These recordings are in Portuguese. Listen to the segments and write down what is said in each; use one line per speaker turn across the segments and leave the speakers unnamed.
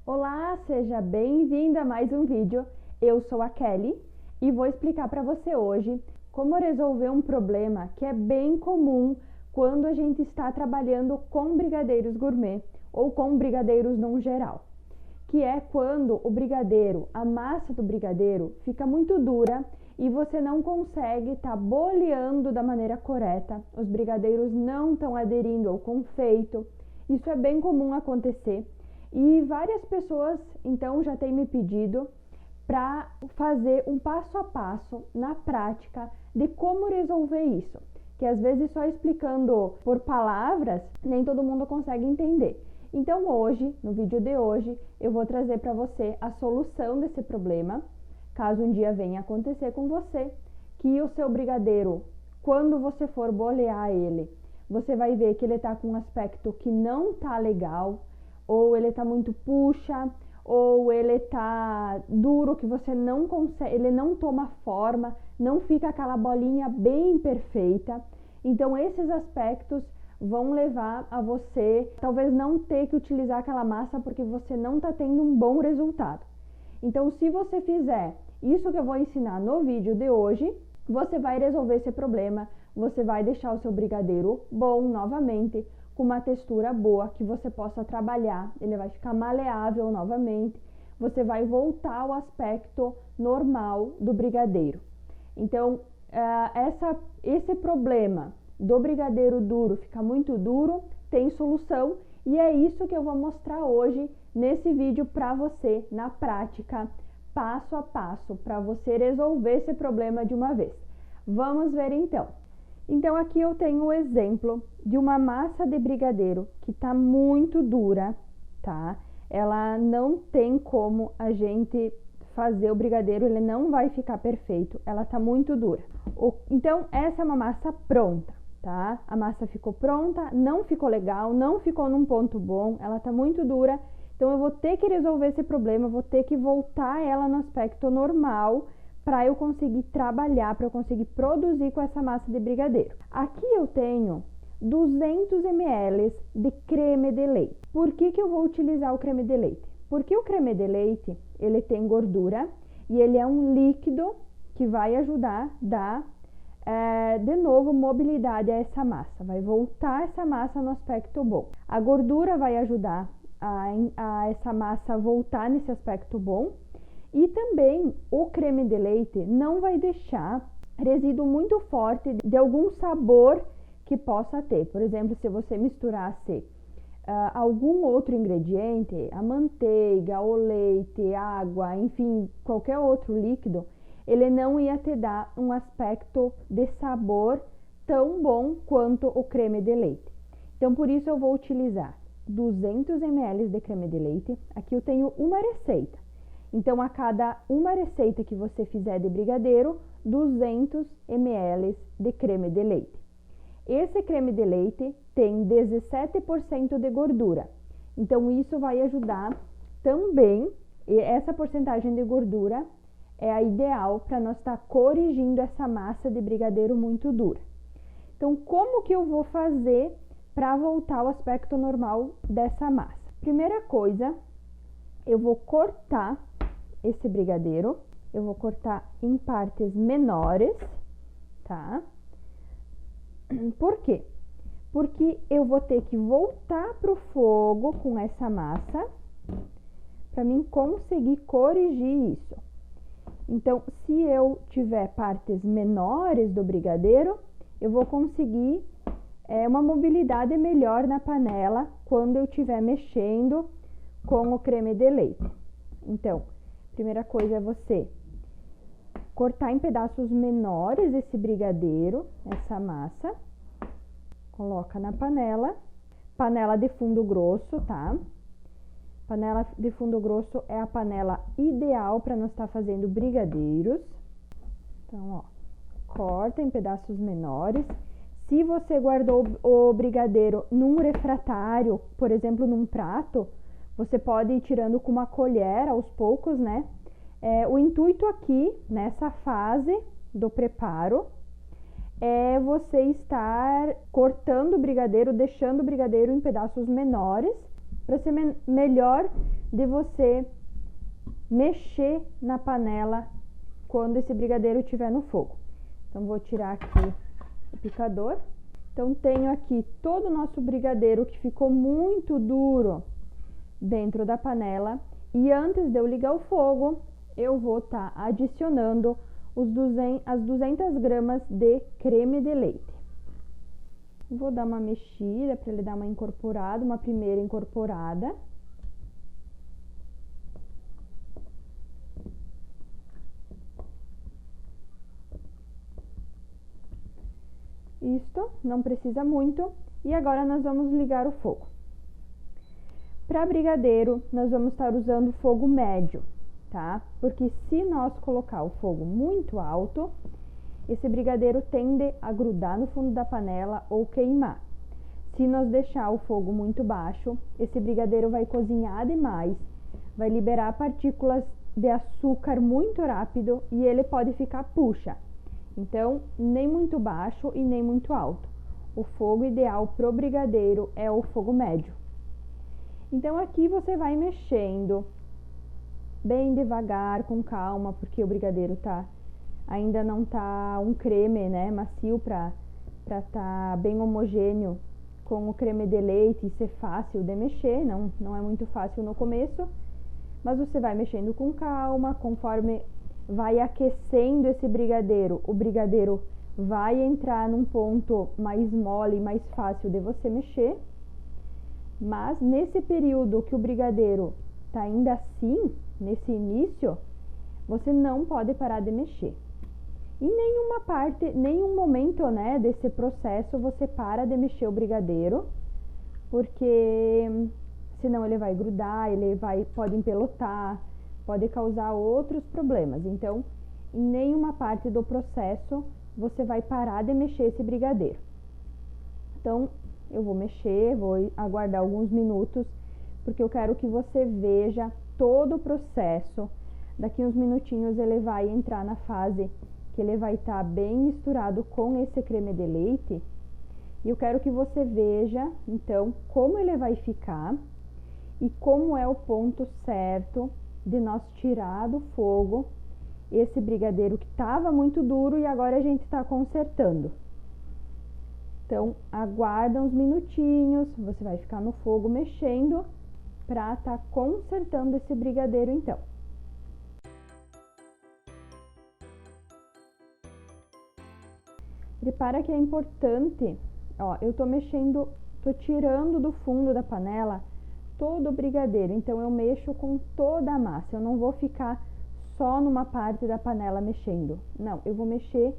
Olá, seja bem-vindo a mais um vídeo. Eu sou a Kelly e vou explicar para você hoje como resolver um problema que é bem comum quando a gente está trabalhando com brigadeiros gourmet ou com brigadeiros no geral, que é quando o brigadeiro, a massa do brigadeiro fica muito dura e você não consegue estar boleando da maneira correta, os brigadeiros não estão aderindo ao confeito. Isso é bem comum acontecer. E várias pessoas, então, já têm me pedido para fazer um passo a passo na prática de como resolver isso. Que às vezes só explicando por palavras, nem todo mundo consegue entender. Então hoje, no vídeo de hoje, eu vou trazer para você a solução desse problema, caso um dia venha acontecer com você, que o seu brigadeiro, quando você for bolear ele, você vai ver que ele está com um aspecto que não está legal, ou ele tá muito puxa, ou ele tá duro que você não consegue, ele não toma forma, não fica aquela bolinha bem perfeita. Então esses aspectos vão levar a você talvez não ter que utilizar aquela massa porque você não tá tendo um bom resultado. Então se você fizer isso que eu vou ensinar no vídeo de hoje, você vai resolver esse problema, você vai deixar o seu brigadeiro bom novamente, com uma textura boa que você possa trabalhar, ele vai ficar maleável novamente, você vai voltar ao aspecto normal do brigadeiro. Então, esse problema do brigadeiro duro, ficar muito duro, tem solução e é isso que eu vou mostrar hoje nesse vídeo para você, na prática, passo a passo, para você resolver esse problema de uma vez. Vamos ver então. Então aqui eu tenho o exemplo de uma massa de brigadeiro que tá muito dura, tá? Ela não tem como a gente fazer o brigadeiro, ele não vai ficar perfeito, ela tá muito dura. Então essa é uma massa pronta, tá? A massa ficou pronta, não ficou legal, não ficou num ponto bom, ela tá muito dura, então eu vou ter que resolver esse problema, eu vou ter que voltar ela no aspecto normal, para eu conseguir trabalhar, para eu conseguir produzir com essa massa de brigadeiro. Aqui eu tenho 200 ml de creme de leite. Por que eu vou utilizar o creme de leite? Porque o creme de leite, ele tem gordura e ele é um líquido que vai ajudar a dar, de novo, mobilidade a essa massa. Vai voltar essa massa no aspecto bom. A gordura vai ajudar a essa massa voltar nesse aspecto bom. E também o creme de leite não vai deixar resíduo muito forte de algum sabor que possa ter. Por exemplo, se você misturasse algum outro ingrediente, a manteiga, o leite, água, enfim, qualquer outro líquido, ele não ia te dar um aspecto de sabor tão bom quanto o creme de leite. Então, por isso eu vou utilizar 200 ml de creme de leite. Aqui eu tenho uma receita. Então, a cada uma receita que você fizer de brigadeiro, 200 ml de creme de leite. Esse creme de leite tem 17% de gordura. Então, isso vai ajudar também, e essa porcentagem de gordura é a ideal para nós estar corrigindo essa massa de brigadeiro muito dura. Então, como que eu vou fazer para voltar ao aspecto normal dessa massa? Primeira coisa, eu vou cortar esse brigadeiro, eu vou cortar em partes menores, tá? Por quê? Porque eu vou ter que voltar pro fogo com essa massa para mim conseguir corrigir isso. Então, se eu tiver partes menores do brigadeiro, eu vou conseguir uma mobilidade melhor na panela quando eu estiver mexendo com o creme de leite. Então, primeira coisa é você cortar em pedaços menores esse brigadeiro, essa massa. Coloca na panela, panela de fundo grosso, tá? Panela de fundo grosso é a panela ideal para nós estar fazendo brigadeiros. Então, ó, corta em pedaços menores. Se você guardou o brigadeiro num refratário, por exemplo, num prato, você pode ir tirando com uma colher aos poucos, né? O intuito aqui, nessa fase do preparo, é você estar cortando o brigadeiro, deixando o brigadeiro em pedaços menores, para ser melhor de você mexer na panela quando esse brigadeiro estiver no fogo. Então, vou tirar aqui o picador. Então, tenho aqui todo o nosso brigadeiro que ficou muito duro dentro da panela. E antes de eu ligar o fogo, eu vou estar adicionando as 200 gramas de creme de leite. Vou dar uma mexida para ele dar uma incorporada, uma primeira incorporada. Isto, não precisa muito. E agora nós vamos ligar o fogo. Para brigadeiro, nós vamos estar usando fogo médio, tá? Porque se nós colocar o fogo muito alto, esse brigadeiro tende a grudar no fundo da panela ou queimar. Se nós deixar o fogo muito baixo, esse brigadeiro vai cozinhar demais, vai liberar partículas de açúcar muito rápido e ele pode ficar puxa. Então, nem muito baixo e nem muito alto. O fogo ideal pro brigadeiro é o fogo médio. Então, aqui você vai mexendo bem devagar, com calma, porque o brigadeiro ainda não tá um creme, né, macio para tá bem homogêneo com o creme de leite e ser fácil de mexer. Não é muito fácil no começo, mas você vai mexendo com calma, conforme vai aquecendo esse brigadeiro, o brigadeiro vai entrar num ponto mais mole, mais fácil de você mexer. Mas nesse período que o brigadeiro tá ainda assim, nesse início, você não pode parar de mexer. Em nenhum momento, né, desse processo você para de mexer o brigadeiro, porque senão ele vai grudar, pode empelotar, pode causar outros problemas. Então, em nenhuma parte do processo você vai parar de mexer esse brigadeiro. Então, eu vou mexer, vou aguardar alguns minutos, porque eu quero que você veja todo o processo. Daqui uns minutinhos ele vai entrar na fase que ele vai estar bem misturado com esse creme de leite. E eu quero que você veja, então, como ele vai ficar e como é o ponto certo de nós tirar do fogo esse brigadeiro que estava muito duro e agora a gente está consertando. Então, aguarda uns minutinhos, você vai ficar no fogo mexendo para estar consertando esse brigadeiro então. Repara que é importante, ó, eu tô tirando do fundo da panela todo o brigadeiro, então eu mexo com toda a massa, eu não vou ficar só numa parte da panela mexendo, não, eu vou mexer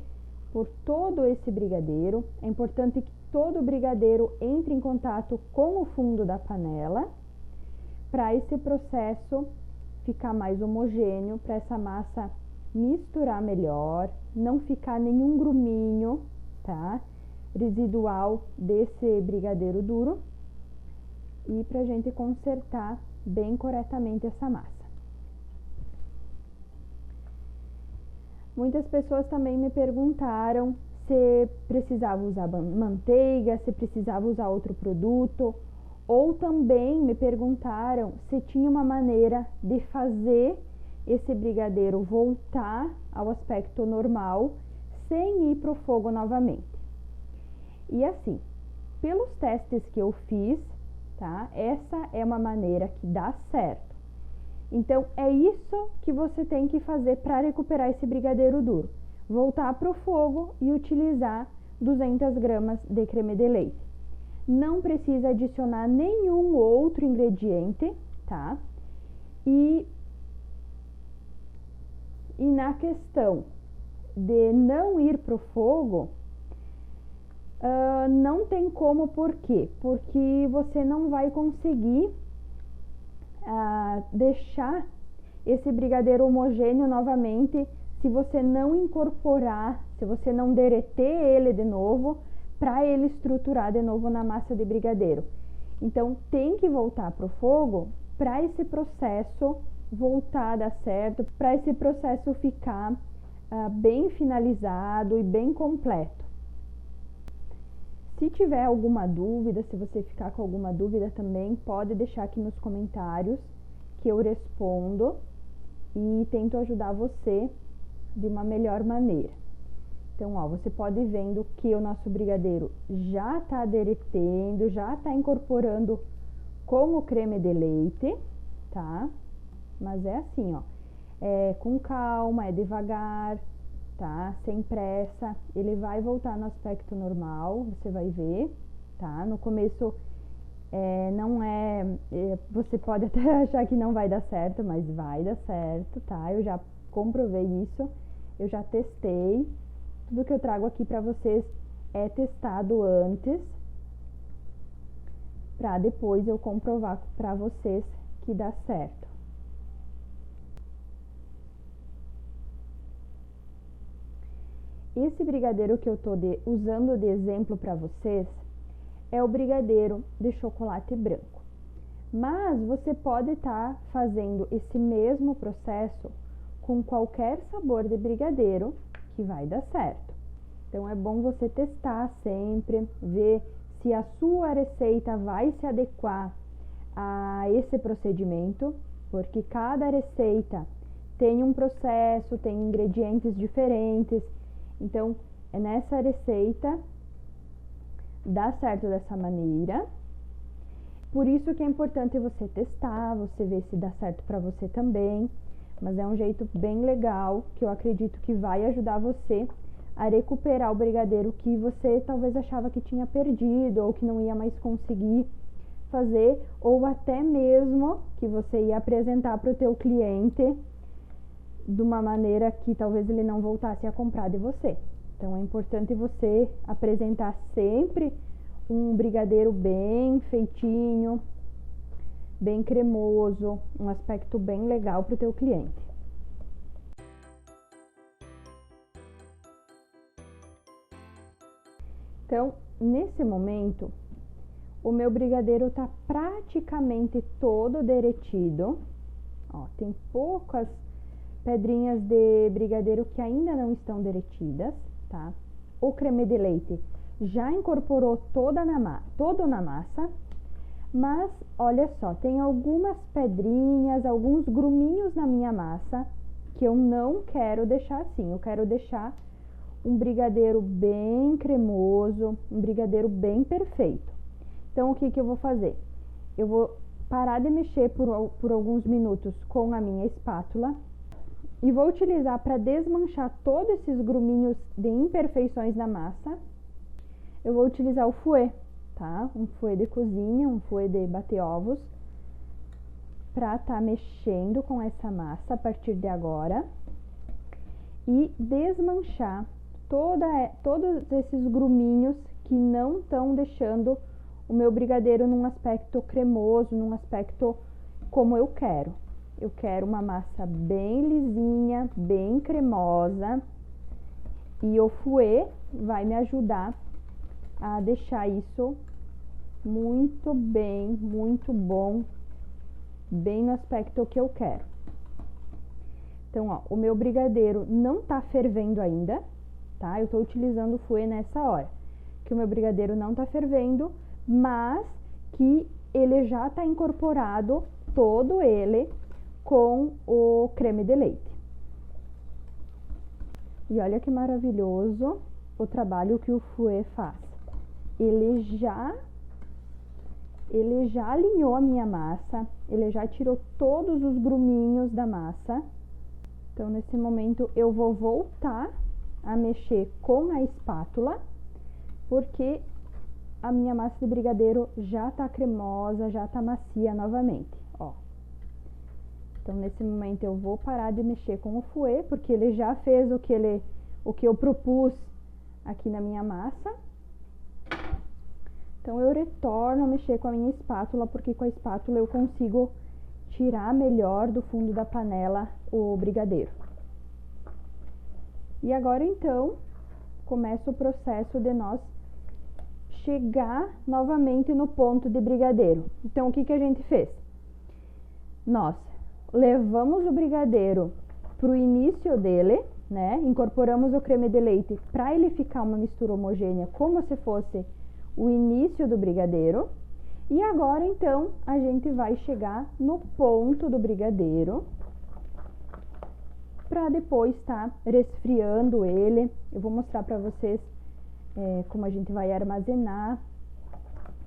por todo esse brigadeiro. É importante que todo o brigadeiro entre em contato com o fundo da panela, para esse processo ficar mais homogêneo, para essa massa misturar melhor, não ficar nenhum gruminho, tá? Residual desse brigadeiro duro, e pra gente consertar bem corretamente essa massa. Muitas pessoas também me perguntaram se precisava usar manteiga, se precisava usar outro produto, ou também me perguntaram se tinha uma maneira de fazer esse brigadeiro voltar ao aspecto normal sem ir para o fogo novamente. E assim, pelos testes que eu fiz, tá? Essa é uma maneira que dá certo. Então, é isso que você tem que fazer para recuperar esse brigadeiro duro. Voltar para o fogo e utilizar 200 gramas de creme de leite. Não precisa adicionar nenhum outro ingrediente, tá? E na questão de não ir para o fogo, não tem como. Por quê? Porque você não vai conseguir deixar esse brigadeiro homogêneo novamente se você não incorporar, se você não derreter ele de novo, para ele estruturar de novo na massa de brigadeiro. Então, tem que voltar para o fogo para esse processo voltar a dar certo, para esse processo ficar bem finalizado e bem completo. Se tiver alguma dúvida, se você ficar com alguma dúvida também, pode deixar aqui nos comentários que eu respondo e tento ajudar você de uma melhor maneira. Então, ó, você pode ir vendo que o nosso brigadeiro já tá derretendo, já tá incorporando com o creme de leite, tá? Mas é assim, ó, é com calma, é devagar, tá? Sem pressa, ele vai voltar no aspecto normal, você vai ver, tá? No começo você pode até achar que não vai dar certo, mas vai dar certo, tá? Eu já comprovei isso, eu já testei. Tudo que eu trago aqui para vocês é testado antes, para depois eu comprovar para vocês que dá certo. Esse brigadeiro que eu tô usando de exemplo para vocês é o brigadeiro de chocolate branco. Mas você pode estar fazendo esse mesmo processo com qualquer sabor de brigadeiro que vai dar certo. Então é bom você testar sempre, ver se a sua receita vai se adequar a esse procedimento, porque cada receita tem um processo, tem ingredientes diferentes. Então, nessa receita dá certo dessa maneira. Por isso que é importante você testar, você ver se dá certo para você também. Mas é um jeito bem legal que eu acredito que vai ajudar você a recuperar o brigadeiro que você talvez achava que tinha perdido ou que não ia mais conseguir fazer, ou até mesmo que você ia apresentar para o teu cliente de uma maneira que talvez ele não voltasse a comprar de você. Então é importante você apresentar sempre um brigadeiro bem feitinho, bem cremoso, um aspecto bem legal para o teu cliente. Então, nesse momento, o meu brigadeiro está praticamente todo derretido. Ó, tem poucas pedrinhas de brigadeiro que ainda não estão derretidas, tá? O creme de leite já incorporou todo na massa, mas olha só, tem algumas pedrinhas, alguns gruminhos na minha massa que eu não quero deixar assim. Eu quero deixar um brigadeiro bem cremoso, um brigadeiro bem perfeito. Então, o que eu vou fazer? Eu vou parar de mexer por alguns minutos com a minha espátula e vou utilizar para desmanchar todos esses gruminhos de imperfeições na massa. Eu vou utilizar o fouet, tá? Um fouet de cozinha, um fouet de bater ovos, para estar mexendo com essa massa a partir de agora e desmanchar todos esses gruminhos que não estão deixando o meu brigadeiro num aspecto cremoso, num aspecto como eu quero. Eu quero uma massa bem lisinha, bem cremosa, e o fouet vai me ajudar a deixar isso muito bem, muito bom, bem no aspecto que eu quero. Então, ó, o meu brigadeiro não tá fervendo ainda, tá? Eu tô utilizando o fouet nessa hora, que o meu brigadeiro não tá fervendo, mas que ele já tá incorporado todo ele com o creme de leite. E olha que maravilhoso o trabalho que o fouet faz. Ele já alinhou a minha massa, ele já tirou todos os gruminhos da massa. Então, nesse momento, eu vou voltar a mexer com a espátula, porque a minha massa de brigadeiro já tá cremosa, já tá macia novamente, ó. Então, nesse momento, eu vou parar de mexer com o fouet, porque ele já fez o que eu propus aqui na minha massa. Então, eu retorno a mexer com a minha espátula, porque com a espátula eu consigo tirar melhor do fundo da panela o brigadeiro. E agora, então, começa o processo de nós chegar novamente no ponto de brigadeiro. Então, o que a gente fez? Nós levamos o brigadeiro para o início dele, né? Incorporamos o creme de leite para ele ficar uma mistura homogênea, como se fosse o início do brigadeiro. E agora, então, a gente vai chegar no ponto do brigadeiro, para depois estar resfriando ele. Eu vou mostrar para vocês como a gente vai armazenar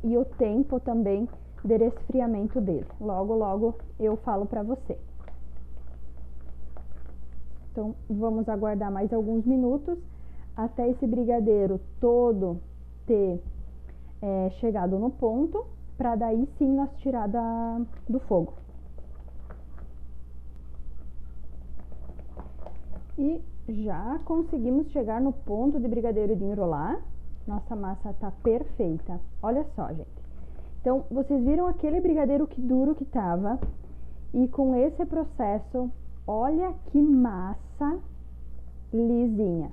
e o tempo também de resfriamento dele. Logo, logo eu falo para você. Então, vamos aguardar mais alguns minutos até esse brigadeiro todo ter chegado no ponto, para daí sim nós tirar do fogo. E já conseguimos chegar no ponto de brigadeiro de enrolar. Nossa massa tá perfeita. Olha só, gente. Então, vocês viram aquele brigadeiro que duro que tava? E com esse processo, olha que massa lisinha.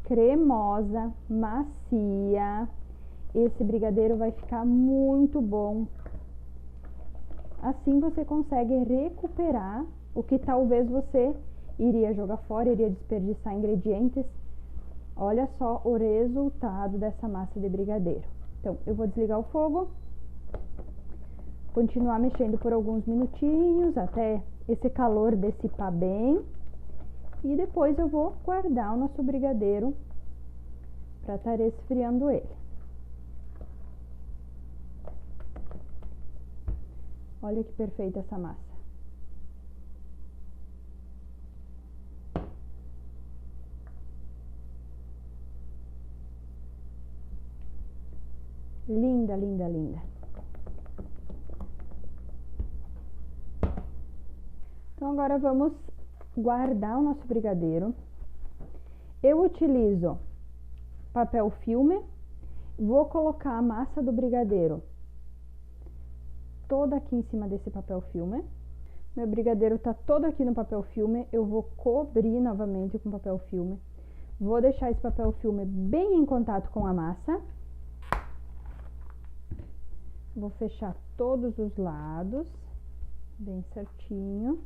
Cremosa, macia. Esse brigadeiro vai ficar muito bom. Assim você consegue recuperar o que talvez você iria jogar fora, iria desperdiçar ingredientes. Olha só o resultado dessa massa de brigadeiro. Então, eu vou desligar o fogo, continuar mexendo por alguns minutinhos, até esse calor dissipar bem. E depois eu vou guardar o nosso brigadeiro para estar resfriando ele. Olha que perfeita essa massa. Linda, linda, linda. Então, agora vamos guardar o nosso brigadeiro. Eu utilizo papel filme. Vou colocar a massa do brigadeiro toda aqui em cima desse papel filme. Meu brigadeiro tá todo aqui no papel filme. Eu vou cobrir novamente com papel filme. Vou deixar esse papel filme bem em contato com a massa. Vou fechar todos os lados, bem certinho.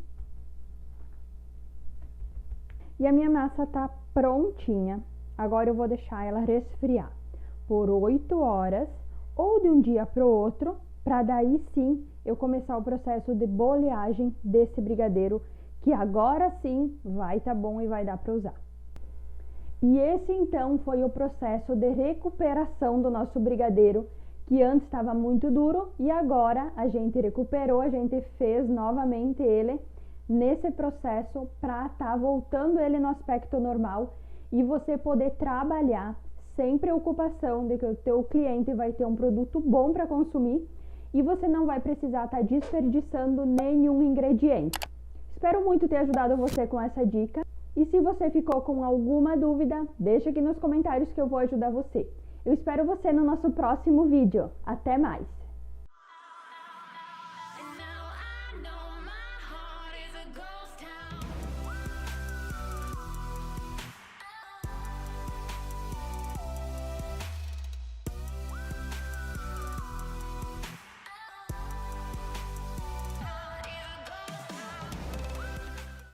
E a minha massa tá prontinha. Agora eu vou deixar ela resfriar por 8 horas, ou de um dia para o outro, para daí sim eu começar o processo de boleagem desse brigadeiro, que agora sim vai tá bom e vai dar para usar. E esse então foi o processo de recuperação do nosso brigadeiro, que antes estava muito duro e agora a gente recuperou, a gente fez novamente ele nesse processo para estar voltando ele no aspecto normal e você poder trabalhar sem preocupação de que o teu cliente vai ter um produto bom para consumir e você não vai precisar estar desperdiçando nenhum ingrediente. Espero muito ter ajudado você com essa dica e se você ficou com alguma dúvida, deixa aqui nos comentários que eu vou ajudar você. Eu espero você no nosso próximo vídeo. Até mais!